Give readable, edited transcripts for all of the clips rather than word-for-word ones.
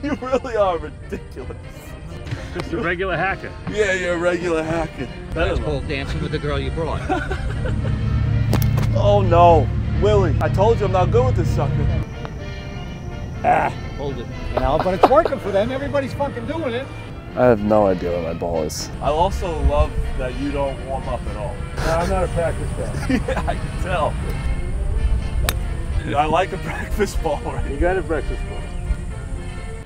You really are ridiculous. Just a regular hacker. Yeah, you're a regular hacker. That's called dancing with the girl you brought. Oh no, Willie, I told you I'm not good with this sucker. Hold it. You know, but it's working for them. Everybody's fucking doing it. I have no idea where my ball is. I also love that you don't warm up at all. No, I'm not a practice guy. Yeah, I can tell. I like a breakfast ball, right? You got a breakfast ball.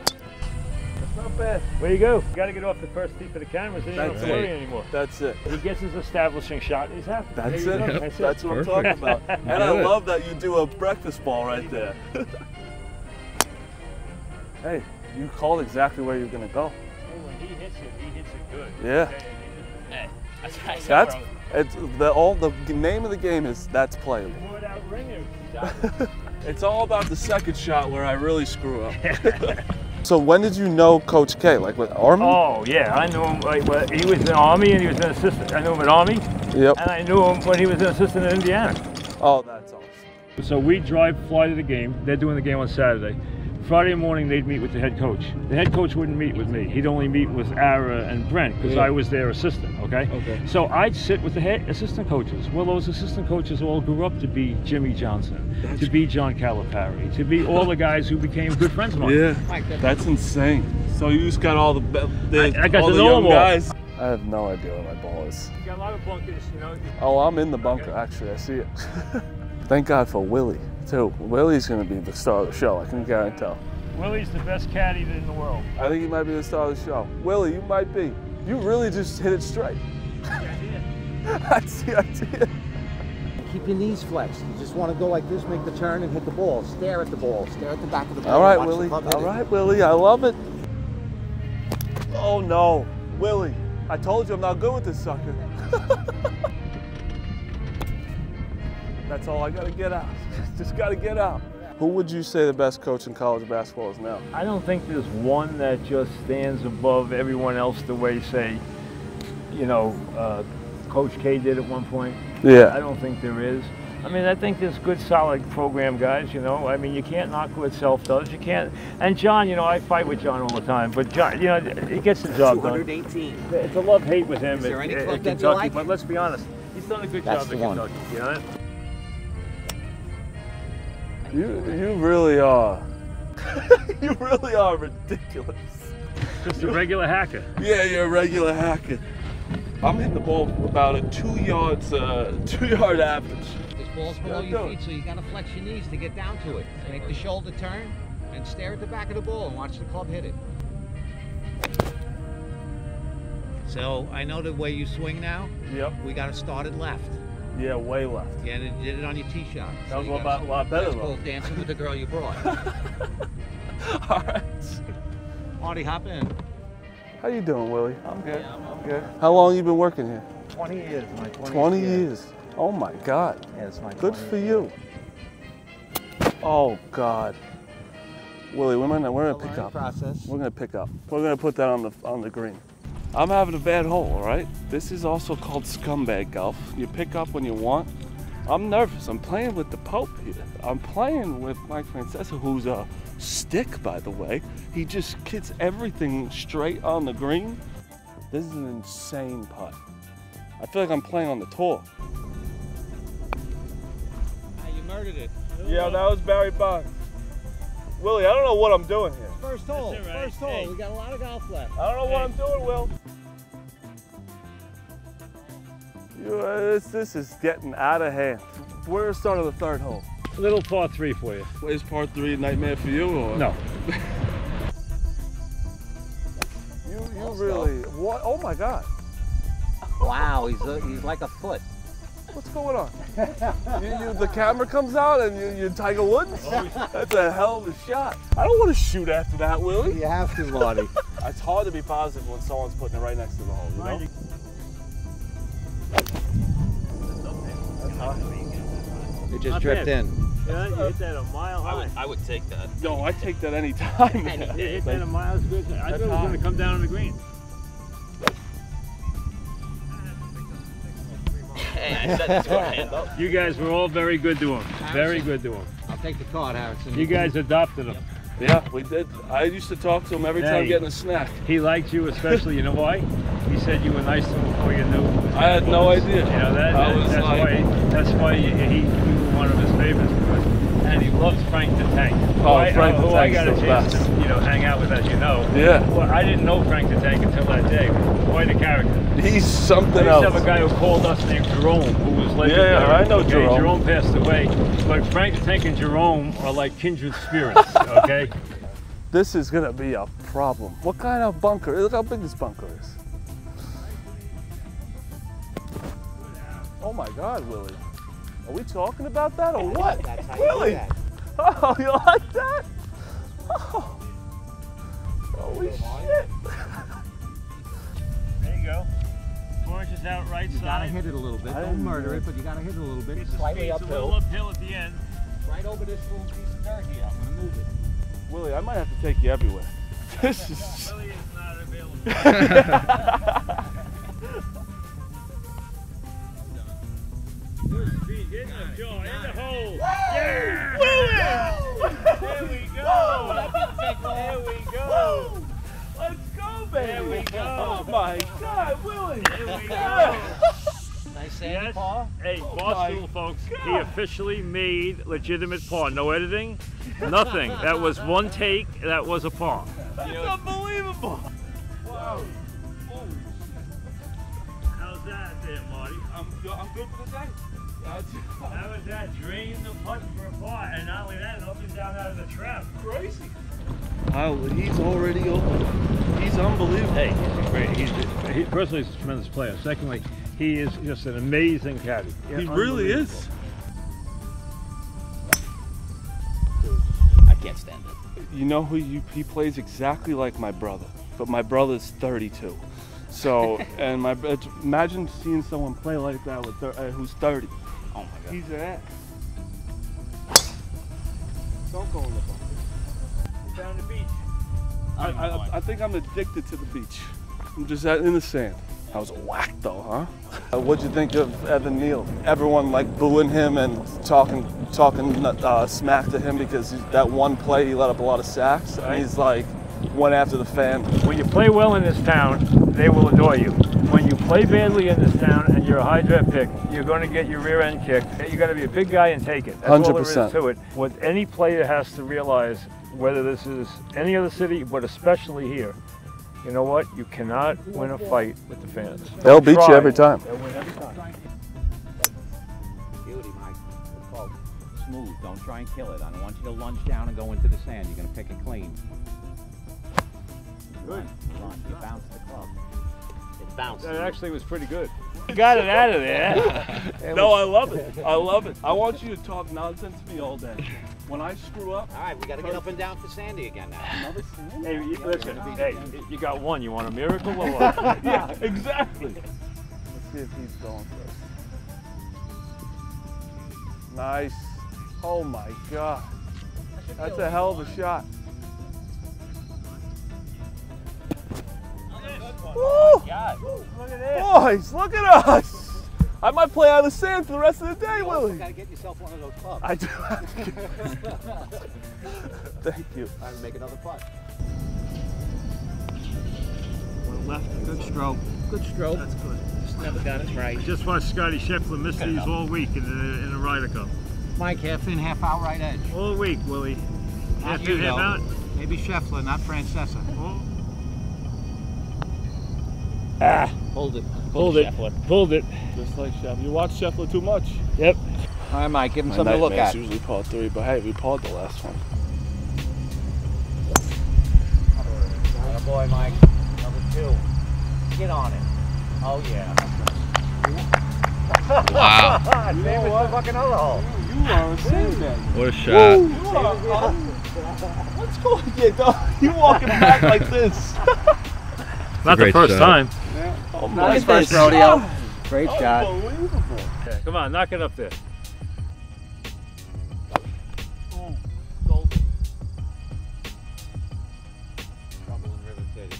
That's not bad. Way you go. You got to get off the first tee for the cameras, then you don't have to worry anymore. That's it. He gets his establishing shot and he's happy. That's There you it. go. That's what I'm talking about. And I love that you do a breakfast ball right there. Hey, you called exactly where you're going to go. When he hits it good. Yeah. Hey, That's it's the name of the game is that's playable. Without ringer. It's all about the second shot where I really screw up. So when did you know Coach K? Like with Army? Oh yeah, I knew him. Like, well, he was in Army and he was an assistant. I knew him at Army. Yep. And I knew him when he was an assistant in Indiana. Oh, that's awesome. So we fly to the game. They're doing the game on Saturday. Friday morning, they'd meet with the head coach. The head coach wouldn't meet with me. He'd only meet with Ara and Brent because I was their assistant, okay? So I'd sit with the head assistant coaches. Well, those assistant coaches all grew up to be Jimmy Johnson, to be John Calipari, to be all the guys who became good friends of mine. Yeah, that's insane. So you just got all I got all to the know young them all. guys. I have no idea where my ball is. You got a lot of bunkers, you know. Oh, I'm in the bunker, actually. I see it. Thank God for Willie, too. Willie's going to be the star of the show, I can guarantee. Willie's the best caddy in the world. I think he might be the star of the show. Willie, you might be. You really just hit it straight. That's the idea. Keep your knees flexed. You just want to go like this, make the turn, and hit the ball. Stare at the ball. Stare at the back of the ball. All right, Watch Willie. the club hit All it. right, Willie. I love it. Oh, no. Willie, I told you I'm not good with this sucker. That's all I got to get out. Just got to get out. Who would you say the best coach in college basketball is now? I don't think there's one that just stands above everyone else the way, say, you know, Coach K did at one point. Yeah. I don't think there is. I mean, I think there's good, solid program guys, you know. I mean, you can't knock what self does. You can't. And John, you know, I fight with John all the time, but John, you know, he gets the job done. 218. It's a love-hate with him Is there any at club that you Kentucky, like? but let's be honest, he's done a good That's job the at one. Kentucky, you know? You really are. You really are ridiculous. Just a regular hacker. Yeah, you're a regular hacker. I'm hitting the ball about a 2 yard average. This ball's below your feet, so you gotta flex your knees to get down to it. Make the shoulder turn and stare at the back of the ball and watch the club hit it. So I know the way you swing now. Yep. We gotta start it left. Yeah, way left. Yeah, and you did it on your tee shot. That was you a gotta- lot better That's though. called dancing with the girl you brought. All right. Marty, hop in. How you doing, Willie? I'm good. Yeah, I'm good. How long you been working here? 20 years. My 20 years. Oh my God. Yeah, it's my Good 20 for you. Oh God. Willie, we're gonna pick up. Process. We're gonna pick up. We're gonna put that on the green. I'm having a bad hole, all right? This is also called scumbag golf. You pick up when you want. I'm nervous. I'm playing with the Pope here. I'm playing with Mike Francesa, who's a stick, by the way. He just gets everything straight on the green. This is an insane putt. I feel like I'm playing on the tour. You murdered it. Yeah, that was Barry Bonds. Willie, I don't know what I'm doing here. First hole. That's all right. First hole. Hey. We got a lot of golf left. I don't know what I'm doing, Will. This is getting out of hand. We're at the start of the third hole. Little par 3 for you. Is part 3 a nightmare for you, or? No. You really, what? Oh my God. Wow, he's like a foot. What's going on? The camera comes out and you're Tiger Woods? That's a hell of a shot. I don't want to shoot after that, Willie. You have to, Marty. It's hard to be positive when someone's putting it right next to the hole, you know? It just dripped in. Yeah, you hit that a mile high. I would take that. Yo, I take that any time, man. You hit that a mile is good. I thought it was going to come down on the green. Hey, I said this one hand up. You guys were all very good to him. Very good to him. I'll take the card, Harrison. You guys adopted him. Yeah, we did. I used to talk to him every time getting a snack. He liked you especially, you know why? He said you were nice to him before you knew. I had no idea. You know, that's why you were one of his favorites. And he loves Frank the Tank. Frank the who I Tank's got a the chance best. to, hang out with, as you know. Yeah. Well, I didn't know Frank the Tank until that day. Quite a character. He's something I used else. to have a guy who called us named Jerome, who was legendary. Yeah, I know Jerome. Jerome passed away, but Frank the Tank and Jerome are like kindred spirits, okay? This is gonna be a problem. What kind of bunker? Look how big this bunker is. Oh my God, Willie. Are we talking about that or what? That's how you Willie! do that. Oh, you like that? Oh. Holy shit. There you go. Orange is out right You gotta side. hit it a little bit. I Don't didn't murder know. it, but you gotta hit it a little bit. It's Slightly a little uphill. uphill at the end. Right over this little piece of dirt here. I'm gonna move it. Willie, I might have to take you everywhere. This is... Willie is not available. Good speed, in the jaw, in the hole. Yeah! There we go. There we go. Let's go, baby! There we go. Oh my God, Willie! There we go. Nice sandy Yes. paw. Hey, Oh Barstool my folks, he God. officially made legitimate paw. No editing, nothing. That was one take, that was a paw. That's unbelievable! Wow. How's that there, Marty? I'm good for the day. How was that? Drain the putt for a paw, and not only that, up and down out of the trap. Crazy. Wow, he's already open. He's unbelievable. Hey, he's great. He personally is a tremendous player. Secondly, he is just an amazing caddy. He really is. I can't stand it. You know who he plays exactly like my brother, but my brother's 32. So, and imagine seeing someone play like that with who's 30. Oh my God. He's an ass. Don't go in the bunker. Down the beach. I think I'm addicted to the beach. I'm just in the sand. I was whacked though, huh? What'd you think of Evan Neal? Everyone like booing him and talking smack to him because that one play he let up a lot of sacks, and he's like went after the fan. When you play well in this town, they will adore you. When you play badly in this town and you're a high draft pick, you're going to get your rear end kicked. You got to be a big guy and take it. That's all there is 100%. to it. What any player has to realize, whether this is any other city, but especially here, you know what? You cannot win a fight with the fans. They'll beat you Try. every time. They'll win every time. Beauty, Mike. It's called smooth. Don't try and kill it. I don't want you to lunge down and go into the sand. You're gonna pick it clean. Good. Run. You bounce the club. It bounced. That actually was pretty good. You got it out of there. No, I love it. I love it. I want you to talk nonsense to me all day. When I screw up, All right, we got to get up and down for Sandy again now. another sand? Hey, listen. Hey, you got one. You want a miracle or what? Yeah, exactly. Let's see if he's going first. Nice. Oh my God. That's a hell of a shot. Woo! God. Look at this. Boys, look at us. I might play out of sand for the rest of the day, You Willie. gotta get yourself one of those clubs. I do. Thank you. Try to make another putt. Left, good stroke. Good stroke. That's good. Just never got it right. Just watched Scotty Scheffler miss these all week in the Ryder Cup. Mike, half in, half out, right edge. All week, Willie. Not Half you, in, half though. out. Maybe Scheffler, not Francesa. Oh. Hold it. Pulled it. Pulled it. Just like Scheffler. You watch Scheffler too much. Yep. All right, Mike, give him My something to look nightmare's at. usually par 3, but hey, we parred the last one. Oh boy, Mike. Number 2. Get on it. Oh yeah. Wow. Same as the fucking other hole. You are a sandman. What a shot. Let's go again, dog. You walking back like this. Not the great first shot. time. Oh, Not his first rodeo. Great shot. Unbelievable. Okay, come on, knock it up there. Oh, golden. Trouble in River City.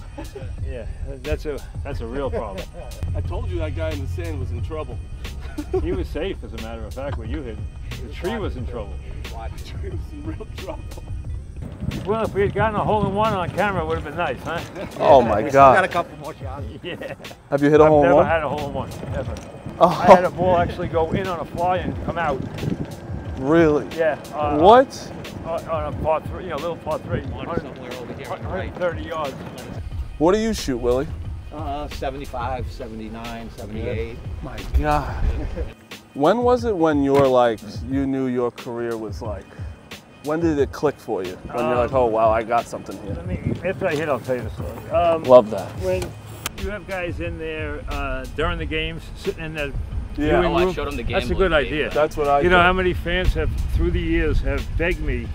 Yeah, that's a real problem. I told you that guy in the sand was in trouble. He was safe, as a matter of fact, where you hit. The tree was in trouble. Watch. He was in real trouble. Well, if we had gotten a hole-in-one on camera, it would have been nice, huh? Oh my We still got a God. couple more shots. Yeah. Have you hit a hole in I've never one? had a hole-in-one, ever. Oh, I had a ball actually go in on a fly and come out. really? Yeah. What? On a par 3, you know, little par 3. One somewhere over here on the right. 130 yards. What do you shoot, Willie? 75, 79, 78. My God. When was it when you were like, you knew your career was like, when did it click for you? When you're like, oh wow, I got something here. Let me, after I hit, I'll tell you the story. Love that. When you have guys in there during the games, sitting in that Yeah. viewing Oh, I room, showed them the that's a gambling good tape. idea. That's what I You know did. how many fans have, through the years, have begged me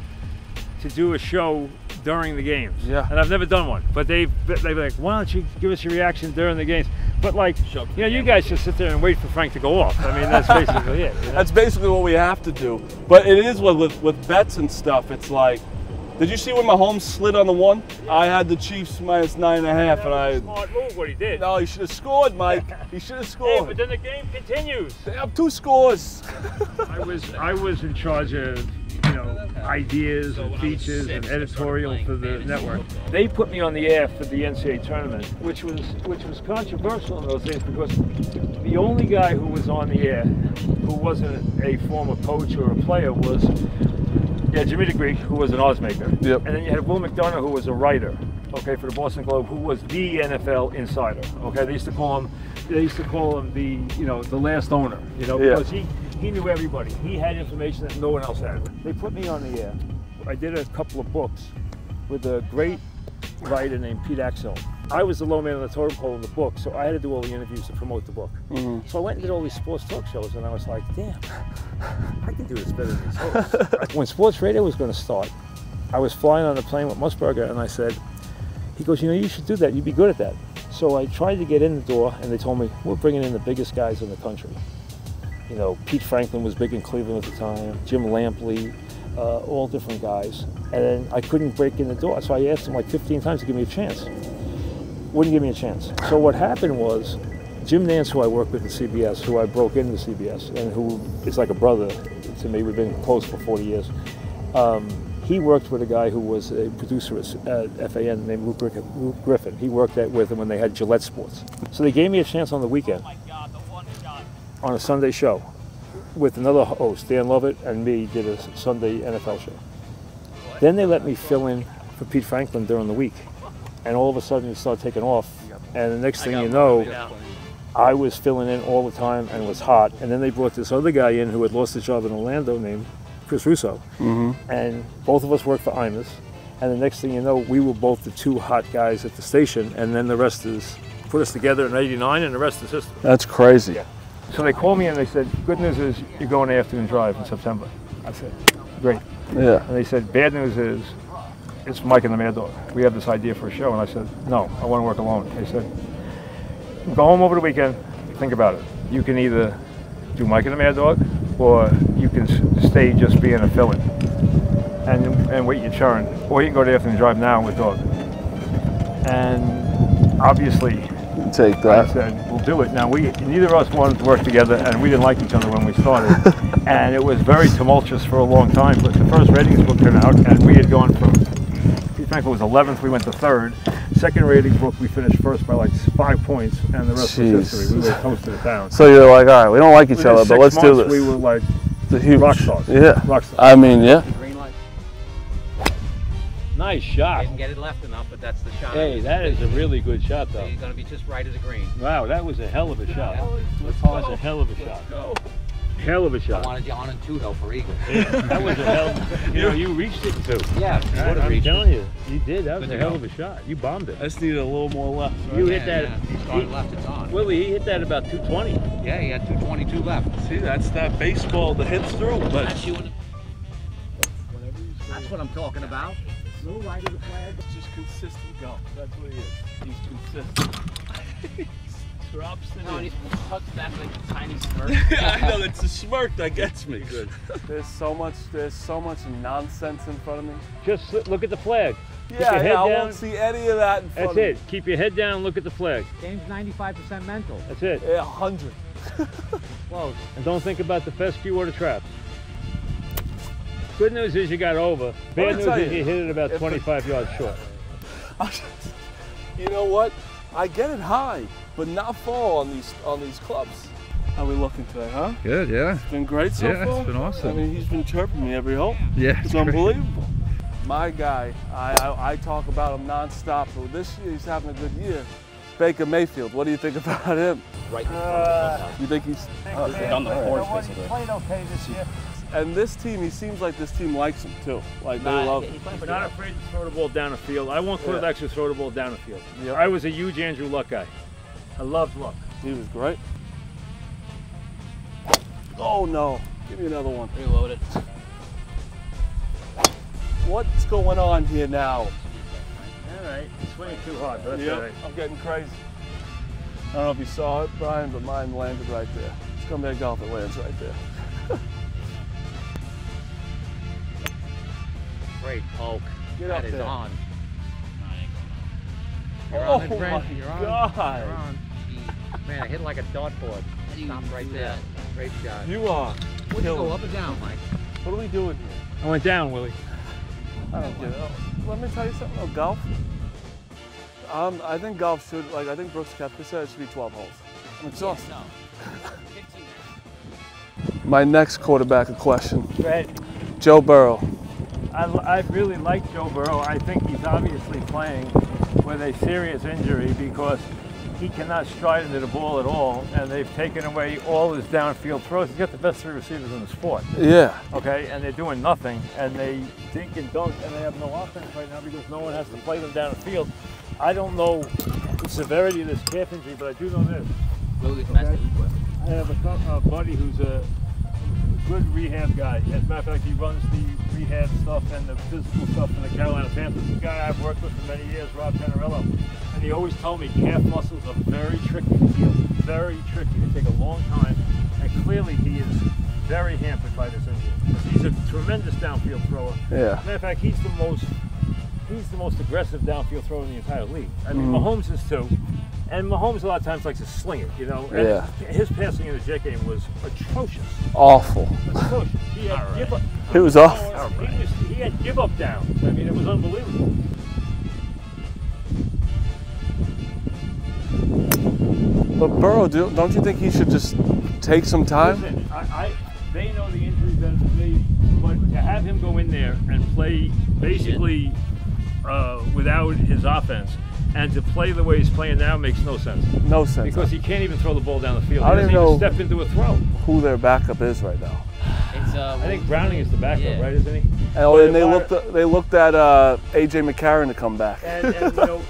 to do a show during the games. Yeah. And I've never done one, but they've like, why don't you give us your reaction during the games? But like, you know, you guys just sit there and wait for Frank to go off. I mean, that's basically it. You know? That's basically what we have to do. But it is with bets and stuff, it's like, did you see when Mahomes slid on the one? I had the Chiefs minus 9.5 That and was a smart move what he did. no, he should have scored, Mike. He should have Hey, scored. but then the game continues. They have 2 scores. I was in charge of, you know, ideas and features and editorial for the network. They put me on the air for the NCAA tournament, which was controversial in those days because the only guy who was on the air who wasn't a former coach or a player was Jimmy the Greek, who was an odds maker. Yep. And then you had Will McDonough, who was a writer, okay, for the Boston Globe, who was the NFL insider. Okay, they used to call him the, you know, the last owner, you know, Yeah. because he knew everybody. He had information that no one else had. They put me on the air. I did a couple of books with a great writer named Pete Axel. I was the low man on the totem pole in the book, so I had to do all the interviews to promote the book. Mm-hmm. So I went and did all these sports talk shows, and I was like, damn, I can do this better than these hosts. When sports radio was going to start, I was flying on a plane with Musburger, and I said, he goes, you know, you should do that. You'd be good at that. So I tried to get in the door, and they told me, we're bringing in the biggest guys in the country. You know, Pete Franklin was big in Cleveland at the time, Jim Lampley, all different guys. And then I couldn't break in the door, so I asked him like 15 times to give me a chance. Wouldn't give me a chance. So what happened was, Jim Nance, who I work with at CBS, who I broke into CBS, and who is like a brother to me, we've been close for 40 years, he worked with a guy who was a producer at FAN named Luke Griffin. He worked with him when they had Gillette Sports. So they gave me a chance on the weekend, on a Sunday show, with another host, Dan Lovett, and me did a Sunday NFL show. Then they let me fill in for Pete Franklin during the week. And all of a sudden it started taking off. And the next thing you know, I was filling in all the time and it was hot. And then they brought this other guy in who had lost his job in Orlando named Chris Russo. Mm-hmm. And both of us worked for Imus. And the next thing you know, we were both the 2 hot guys at the station. And then the rest is, put us together in '89 and the rest is history. That's crazy. Yeah. So they called me and they said, good news is you're going to afternoon drive in September. I said, great. Yeah. And they said, bad news is, it's Mike and the Mad Dog. We have this idea for a show. And I said, no, I want to work alone. They said, go home over the weekend, think about it. You can either do Mike and the Mad Dog, or you can stay just being a fill-in and wait your turn. Or you can go to afternoon drive now with Dog. And obviously, Take I that. said, we'll do it. Now, neither of us wanted to work together, and we didn't like each other when we started. And it was very tumultuous for a long time, but the first ratings book came out, and we had gone from, Pete Franklin was 11th, we went to 3rd. Second ratings book, we finished first by like 5 points, and the rest was history. We were toasted it down. So you're like, all right, we don't like each Within other, but 6 let's do months, this. We were like It's a huge rock stars. Yeah. Rock stars. I mean, yeah. Green light. Nice shot. Didn't get it left enough, but that's the shot. Hey, that is a really good shot, So though. you're going to be just right of the green. Wow, that was a hell of a shot. Yeah. That's a hell of a shot. Hell of a I shot. wanted you on in 2 though for eagle. That was a hell. You know, you reached it too. Yeah, you would have I'm reached telling you, you did. That was Good a to hell go. of a shot. You bombed it. I just needed a little more left. You it. hit that. Yeah, you started left, it's on. Willie, he hit that about 220. Yeah, he had 222 left. See, that's that baseball that hits through, but That's you. That's what I'm talking about. No right of the flag. it's just consistent golf. That's what he is. He's consistent. Drops it No, and in. he tucks that like a tiny smirk. I know, it's the smirk that gets me. Good. There's so much nonsense in front of me. Just look at the flag. Keep Yeah, your head yeah, I down. won't see any of that in front That's of me. it. Keep your head down. Look at the flag. Game's 95% mental. That's it. Yeah, 100. And don't think about the fescue or the trap. Good news is you got over. Bad news is you hit it about 25 yards short. You know what? I get it high, but not fall on these clubs. How we looking today, huh? Good, yeah. It's been great so far. Yeah, it's been awesome. I mean, he's been chirping me every hole. Yeah, it's unbelievable. My guy, I talk about him nonstop, but this year he's having a good year. Baker Mayfield, what do you think about him? Right in front of the You think he's on the court, basically. He played okay this year. And this team, he seems like this team likes him too. Like they love him. He's not afraid to throw the ball down the field. I want quarterbacks to throw the ball down the field. Yep. I was a huge Andrew Luck guy. I loved Luck. He was great. Oh no, give me another one. Reloaded. What's going on here now? All right, swinging too hard, but that's all right. I'm getting crazy. I don't know if you saw it, Brian, but mine landed right there. Scumbag golf, it lands right there. Great poke. Get up That is there. on. Oh You're on, Brent. my You're on. God. You're on. Man, I hit like a dartboard. Stopped right there. Great shot. You are. Would you go up or down, Mike? What are we doing here? I went down, Willie. I don't get it. Let me tell you something about golf. I think golf should, like, I think Brooks Koepka said it should be 12 holes. I'm exhausted. No. 15. My next quarterback question. Go ahead. Joe Burrow. I really like Joe Burrow. I think he's obviously playing with a serious injury because he cannot stride into the ball at all, and they've taken away all his downfield throws. He's got the best 3 receivers in the sport. Yeah. Okay, and they're doing nothing, and they dink and dunk, and they have no offense right now because no one has to play them down the field. I don't know the severity of this calf injury, but I do know this. Okay? I have a buddy who's a good rehab guy. As a matter of fact, he runs the rehab stuff and the physical stuff in the Carolina Panthers. The guy I've worked with for many years, Rob Tenorello, and he always told me calf muscles are very tricky to heal, very tricky. They take a long time, and clearly he is very hampered by this injury. He's a tremendous downfield thrower. Yeah. Matter of fact, he's the most aggressive downfield thrower in the entire league. I mean, Mahomes is too. And Mahomes a lot of times likes to sling it, you know. And Yeah. his passing in the jet game was atrocious. Awful. Atrocious. He had give up. It was awful. He had give up downs. I mean, it was unbelievable. But Burrow, don't you think he should just take some time? Listen, they know the injuries better than me, but to have him go in there and play basically without his offense, and to play the way he's playing now makes no sense. No sense. Because he can't even throw the ball down the field. I He don't doesn't know even step into a throw. who their backup is right now. It's, I think Browning is the backup, Yeah. right, isn't he? Oh, and they looked at AJ McCarron to come back. And you know,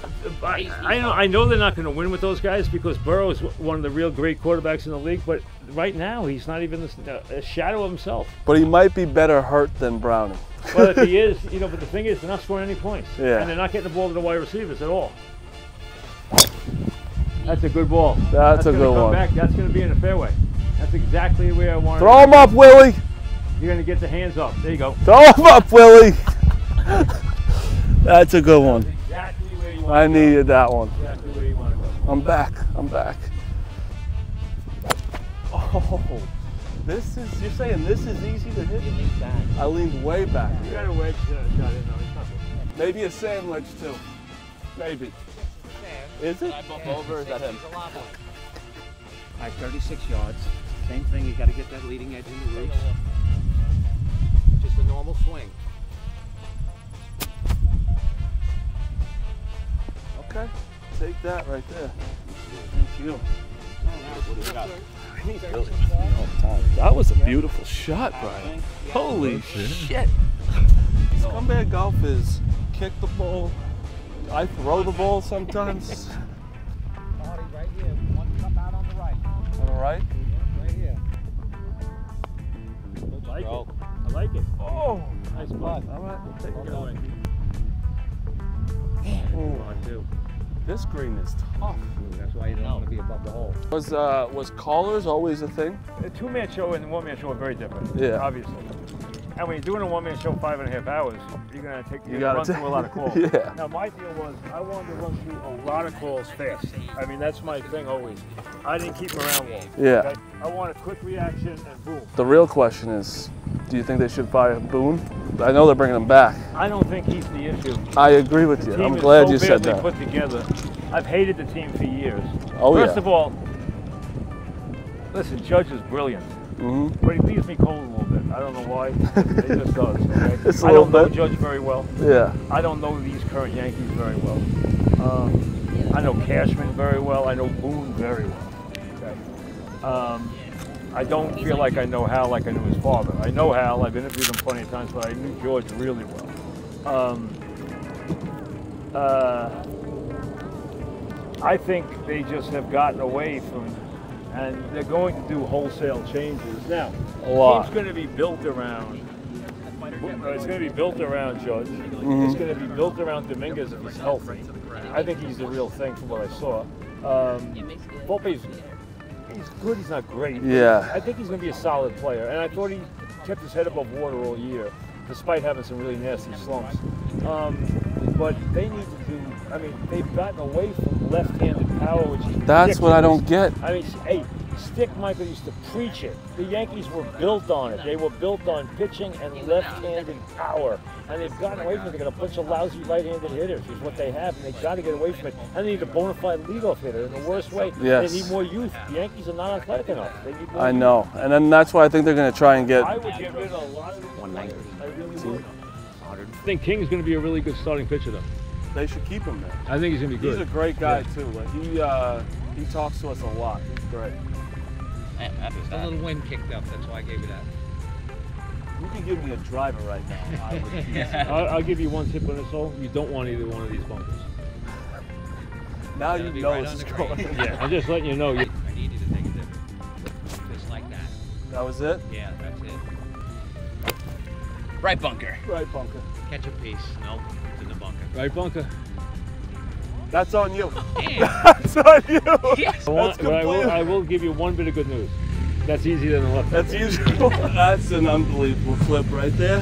I know they're not going to win with those guys because Burrow is one of the real great quarterbacks in the league, but right now he's not even a shadow of himself. But he might be better hurt than Browning. Well, if he is, you know, but the thing is, they're not scoring any points. Yeah. And they're not getting the ball to the wide receivers at all. That's a good ball. That's a gonna good come one. Back. That's going to be in the fairway. That's exactly the way I want it. Throw him up, Willie. You're going to get the hands up. There you go. Throw him up, Willie. That's a good one. Exactly where you want I to go. needed that one. Exactly where you want to go. I'm back. I'm back. Oh, you're saying this is easy to hit? You lean back. I leaned way back. You got a wedge shot in. No, it's not good. Maybe a sand wedge too. Maybe. Is it? I bump over, is that him? All right, 36 yards. Same thing, you got to get that leading edge in the roots. Just a normal swing. Okay. Take that right there. Thank you. That was a beautiful shot, Brian. Holy shit. Scumbag golf is kick the ball. I throw the ball sometimes. Marty, right here. One cup out on the right. On the right? Right here. I like it. I like it. Oh! Nice putt. All right, we'll take it. Away. Ooh, Come on, too. this green is tough. That's why you don't want to be above the hole. Was callers always a thing? A two-man show and a one-man show are very different. Yeah. Obviously. And when you're doing a one-man show 5.5 hours, you're gonna gotta run through a lot of calls. Yeah. Now my deal was I wanted to run through a lot of calls fast. I mean that's my thing always. I didn't keep them around long. Yeah. Okay? I want a quick reaction and boom. The real question is, do you think they should fire Boone? I know they're bringing him back. I don't think he's the issue. I agree with you. The team I'm is glad so you said badly that. put together. I've hated the team for years. Oh, First yeah. of all, listen, Judge is brilliant, but he leaves me cold a little bit. I don't know why. It just does. Okay? Just a I little don't know bit. Judge very well. Yeah. I don't know these current Yankees very well. I know Cashman very well. I know Boone very well. Okay. I don't feel like I know Hal like I knew his father. I know Hal. I've interviewed him plenty of times, but I knew George really well. I think they just have gotten away from, and they're going to do wholesale changes. Now, A lot. it's going to be built around. It's going to be built around Judge. It's going to be built around Dominguez if he's healthy. I think he's the real thing from what I saw. Volpe's he's good. He's not great. Yeah. I think he's going to be a solid player, and I thought he kept his head above water all year, despite having some really nasty slumps. But they need to do. I mean, they've gotten away from left-handed power, which is That's what I ridiculous. don't get. I mean, hey, Stick Michael used to preach it. The Yankees were built on it. They were built on pitching and left-handed power, and they've gotten away from it. They got a bunch of lousy right-handed hitters, is what they have, and they got to get away from it. And they need a bona fide leadoff hitter in the worst way. Yes. They need more youth. The Yankees are not athletic enough. They need more I youth. know. And then that's why I think they're going to try and get. I would get rid of a lot of 190. I really would. 100. I think King's going to be a really good starting pitcher, though. They should keep him there. I think he's going to be He's good. a great guy too. Like he talks to us a lot. He's great. A little wind kicked up, that's why I gave it out. You can give me a driver right now. I would I'll give you one tip on this hole. You don't want either one of these bunkers. now Gotta you be know right this on is the going. green. Yeah, I'm just letting you know. I need you to take a dip. Just like that. That was it. Yeah, that's it. Right bunker. Right bunker. Catch a piece. Nope, it's in the bunker. Right bunker. That's on you. Damn. That's on you. Yes. That's complete. I will give you one bit of good news. That's easier than the left. That's usual. That's an unbelievable clip right there.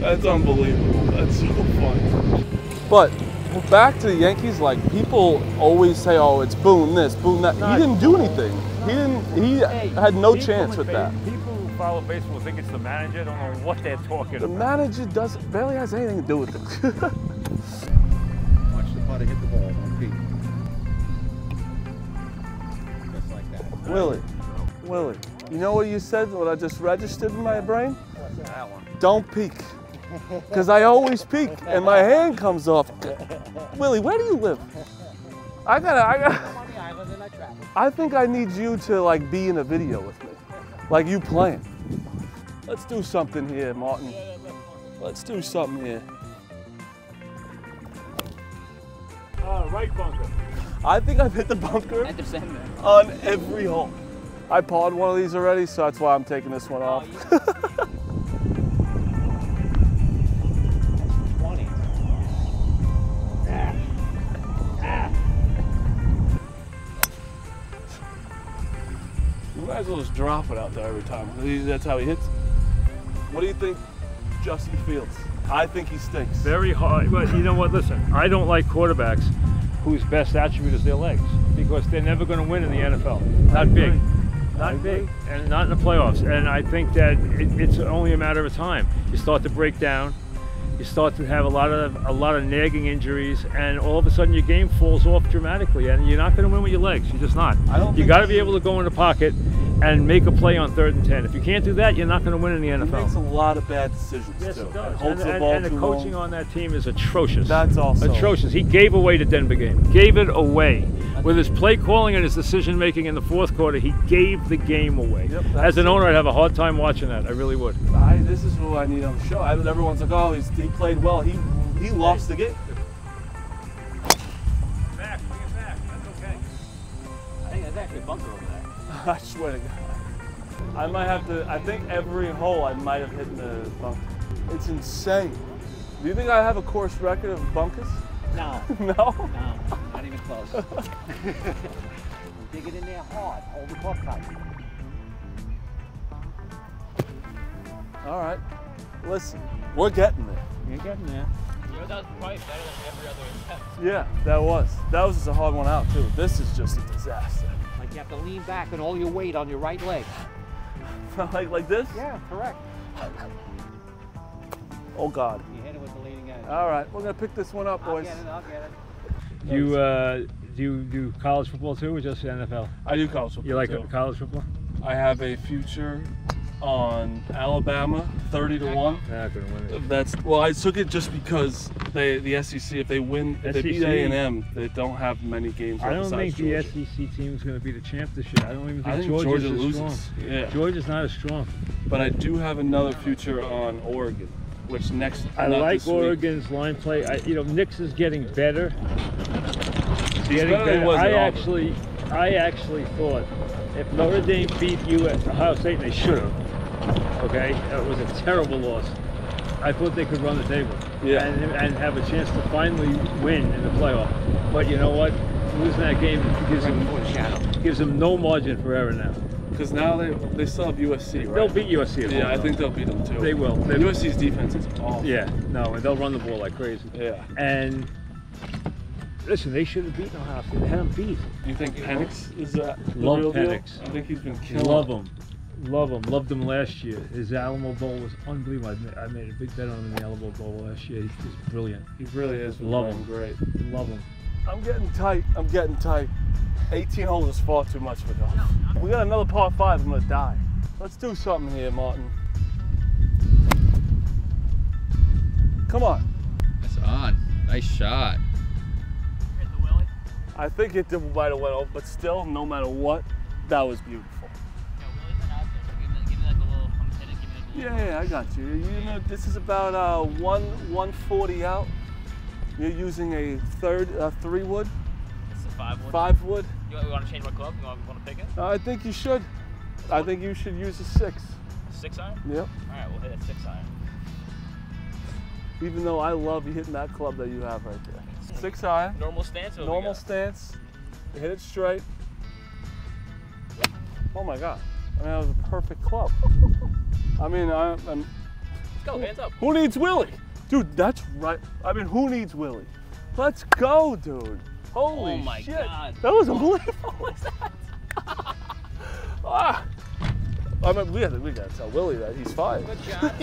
That's unbelievable. That's so funny. But back to the Yankees, like people always say, "Oh, it's Boone this, Boone that." He didn't do anything. He didn't. He had no chance with that. People who follow baseball think it's the manager. Don't know what they're talking The about. manager barely has anything to do with it. Watch the putter hit the ball, don't peek. Just like that. Willie, you know what you said? What I just registered in my brain? That one. Don't peek. Because I always peek and my hand comes off. Willie, where do you live? I gotta. I'm on the island and I travel. I think I need you to like be in a video with me. Like you playing. Let's do something here, Martin. Let's do something here. Right bunker. I think I've hit the bunker At the center. on every hole. I pawed one of these already, so that's why I'm taking this one off. 20. You might as well just drop it out there every time. That's how he hits. What do you think, Justin Fields? I think he stinks. Very hard. But you know what? Listen, I don't like quarterbacks whose best attribute is their legs because they're never going to win in the NFL. Not big. Not big. And not in the playoffs. And I think that it's only a matter of time. You start to break down. You start to have a lot of nagging injuries, and all of a sudden your game falls off dramatically, and you're not going to win with your legs. You're just not. You got to be able to go in the pocket and make a play on 3rd and 10. If you can't do that, you're not going to win in the NFL. He makes a lot of bad decisions Yes, too. it does. Holds the And ball the too coaching long. on that team is atrocious. That's also atrocious. He gave away the Denver game. Gave it away. With his play calling and his decision making in the 4th quarter, he gave the game away. Yep, As an owner, I'd have a hard time watching that. I really would. This is what I need on the show. Everyone's like, oh, he played well. He lost the game. Back, bring it back. That's okay. I think that's actually a bunker over there. I swear to God. I might have to. I think every hole I might have hit in the bunker. It's insane. Do you think I have a course record of bunkers? No, No. no, not even close. Dig it in there hard, hold the club tight. All right. Listen, we're getting there. You're getting there. You know, that was probably better than every other attempt. Yeah, that was. That was just a hard one out too. This is just a disaster. Like you have to lean back and all your weight on your right leg. like this? Yeah, correct. Oh God. You hit it with the leading edge. All right, we're gonna pick this one up, boys. I'll get it. Do you do college football too, or just NFL? I do college football. You like too. college football? I have a future on Alabama, 30-1. They're not gonna win it. That's well, I took it just because the SEC, if they win, if they beat SEC? A&M, they don't have many games. I don't think Georgia. the SEC team is going to be the champ this year. I don't even think, I think Georgia's Georgia as loses. strong. Yeah. Georgia's not as strong. But I do have another future on Oregon, which next. I not like this week. Oregon's line play. Nix is getting better. He's better than he was at Auburn. I actually thought if Notre Dame beat Ohio State, and they should have. Okay, it was a terrible loss. I thought they could run the table, Yeah. and have a chance to finally win in the playoff. But you know what? Losing that game gives them no margin for error now. Because now they still have USC, right? They'll beat USC. At Yeah, home, I think they'll beat them too. they will. USC's defense is awful. Yeah, no, and they'll run the ball like crazy. Yeah. And listen, they should have beaten Ohio State. They haven't beat. Do you think Penix is the Love real deal? Penix. I think he's been killing. Love him. Love him. Loved him last year. His Alamo Bowl was unbelievable. I made a big bet on him in the Alamo Bowl last year. He's brilliant. He really is. Love him. Great. Love him. I'm getting tight. 18 holes is far too much for golf. We got another par 5. I'm gonna die. Let's do something here, Martin. Come on. It's on. Nice shot. Hit the willy. I think it might have went over, but still, no matter what, that was beautiful. Yeah, Willie's been out there, so give me like a little, I'm hitting, give me like a little. Yeah, I got you. You know, this is about 140 out. You're using a 3 wood, It's a 5 wood. 5 wood. You want to change my club? You want to pick it? I think you should. I think you should use a 6. 6 iron? Yep. Alright, we'll hit a 6 iron. Even though I love you hitting that club that you have right there. 6 iron. Normal stance? Or Normal stance. You hit it straight. Oh my God. I mean, that was a perfect club. I mean, I'm Let's go, hands up. who needs Willie? Dude, that's right. I mean, who needs Willie? Let's go, dude. Holy Oh my shit. God. That was unbelievable. What was that? Ah. I mean, we gotta tell Willie that he's fired. Good shot.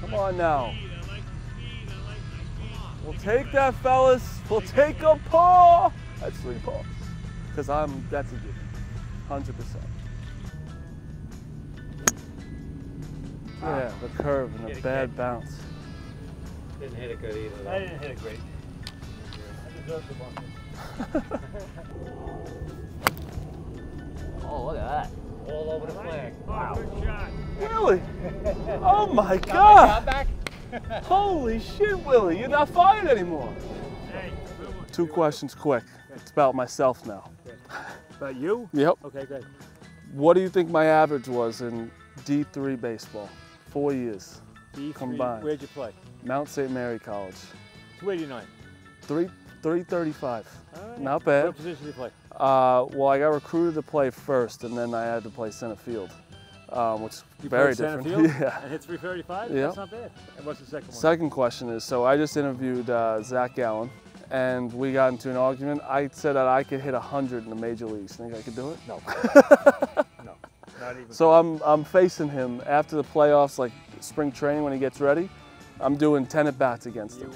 Come on now. We'll take that, fellas. We'll take a paw. That's 3 paws. Because that's a given. 100%. Yeah, the curve and the bad bounce. Didn't hit it good either. I didn't hit it great. I deserve the bunker. Oh, look at that. All over the flag. Wow. Good shot. Willie! Oh my Got my God! shot back? Holy shit, Willie! You're not fired anymore. Hey, good one. 2 questions quick. It's about myself now. About you? Yep. Okay, good. What do you think my average was in D3 baseball? 4 years. D3, Combined. Where'd you play? Mount St. Mary College. 289. 335. All right. Not bad. What position did you play? Well, I got recruited to play first, and then I had to play center field, which is You very played center different. field Yeah. and hit 335? Yeah. That's not bad. And what's the second one? Second question is, so I just interviewed Zach Allen, and we got into an argument. I said that I could hit 100 in the major leagues. Think I could do it? No. No, not even. So I'm facing him after the playoffs, like spring training when he gets ready. I'm doing 10 at bats against him.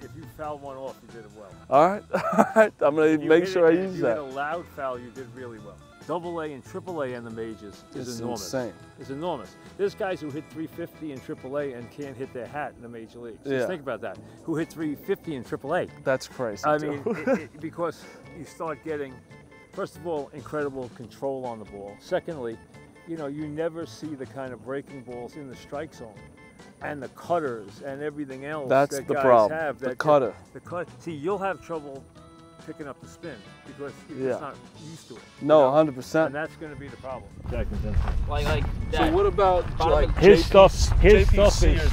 If you fouled one off, you did it well. All right, all right. I'm gonna If you make hit sure I it- use If you that. hit a loud foul, you did really well. AA and AAA in the majors is It's enormous. insane. It's enormous. There's guys who hit 350 in AAA and can't hit their hat in the major leagues. Yeah. Just think about that. Who hit 350 in AAA? That's crazy. I too. mean, because you start getting, first of all, incredible control on the ball. Secondly, you know, you never see the kind of breaking balls in the strike zone. And the cutters and everything else That's that the guys problem. have. The cutter. The cut. See, you'll have trouble picking up the spin because you're Yeah. just not used to it. No, And 100%. that's going to be the problem. Like So that. what about like His stuff Sears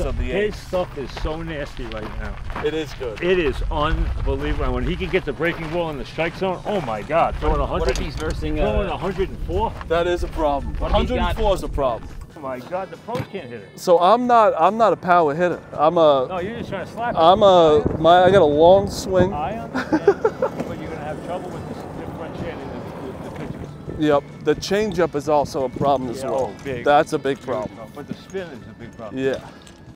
of the his A's? stuff is so nasty right now. It is good. It is unbelievable. And when he can get the breaking ball in the strike zone, oh my God, throwing What if he's versing? throwing 104. That is a problem. What if he's got- 104 is a problem. Oh my God, the pros can't hit it. So I'm not a power hitter. No, you're just trying to slap it. I got a long swing. I understand, but you're gonna have trouble with differentiating the pitches. Yep. The changeup is also a problem as Yeah, well. oh, big. That's a big problem. But the spin is a big problem. Yeah.